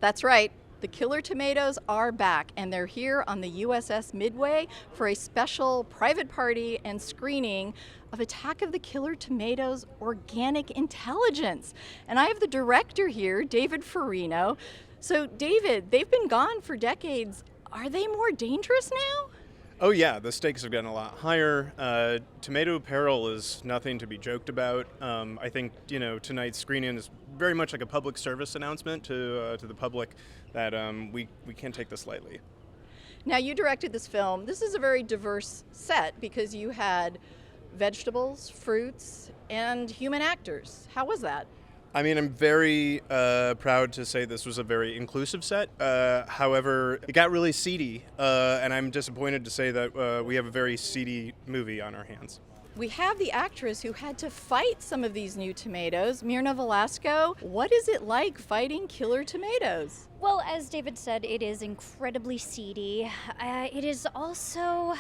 That's right. The killer tomatoes are back, and they're here on the U.S.S. Midway for a special private party and screening of Attack of the Killer Tomatoes Organic Intelligence. And I have the director here, David Farino. So, David, they've been gone for decades. Are they more dangerous now? Oh yeah, the stakes have gotten a lot higher. Tomato peril is nothing to be joked about. I think tonight's screening is very much like a public service announcement to the public that we can't take this lightly. Now, you directed this film. This is a very diverse set because you had vegetables, fruits, and human actors. How was that? I mean, I'm very proud to say this was a very inclusive set. However, it got really seedy, and I'm disappointed to say that we have a very seedy movie on our hands. We have the actress who had to fight some of these new tomatoes, Myrna Velasco. What is it like fighting killer tomatoes? Well, as David said, it is incredibly seedy. It is also...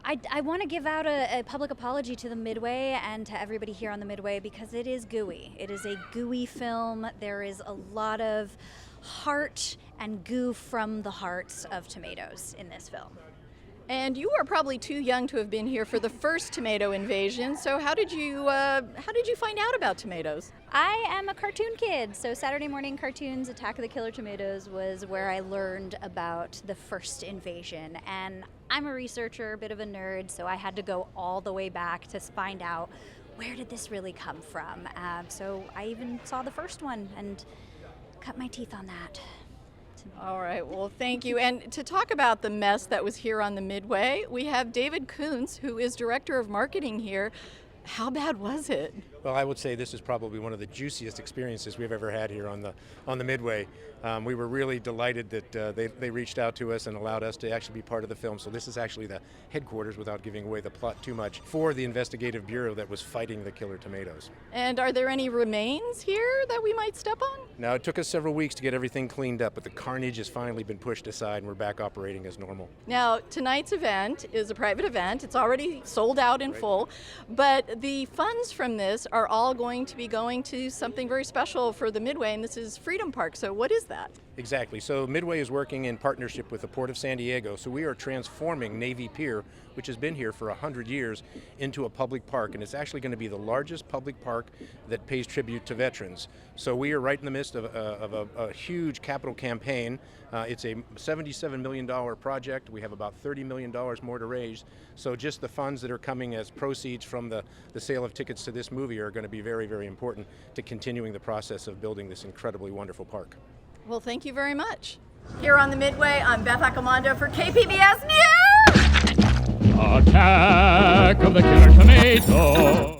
I want to give out a public apology to the Midway and to everybody here on the Midway because it is gooey. It is a gooey film. There is a lot of heart and goo from the hearts of tomatoes in this film. And you are probably too young to have been here for the first tomato invasion. So how did you find out about tomatoes? I am a cartoon kid, so Saturday morning cartoons, Attack of the Killer Tomatoes was where I learned about the first invasion. And I'm a researcher, a bit of a nerd, so I had to go all the way back to find out where did this really come from. So I even saw the first one and cut my teeth on that. All right, well, thank you. And to talk about the mess that was here on the Midway, we have David Kuntz, who is Director of Marketing here. How bad was it? Well, I would say this is probably one of the juiciest experiences we've ever had here on the Midway. We were really delighted that they reached out to us and allowed us to actually be part of the film. So this is actually the headquarters, without giving away the plot too much, for the investigative bureau that was fighting the killer tomatoes. And are there any remains here that we might step on? Now, it took us several weeks to get everything cleaned up, but the carnage has finally been pushed aside and we're back operating as normal. Now, tonight's event is a private event. It's already sold out in full, but the funds from this are all going to be going to something very special for the Midway, and this is Freedom Park. So what is that? Exactly. So Midway is working in partnership with the Port of San Diego. So we are transforming Navy Pier, which has been here for 100 years, into a public park. And it's actually going to be the largest public park that pays tribute to veterans. So we are right in the midst of a huge capital campaign. It's a $77 million project. We have about $30 million more to raise. So just the funds that are coming as proceeds from the sale of tickets to this movie are going to be very, very important to continuing the process of building this incredibly wonderful park. Well, thank you very much. Here on the Midway, I'm Beth Accomando for KPBS News! Attack of the Killer Tomato.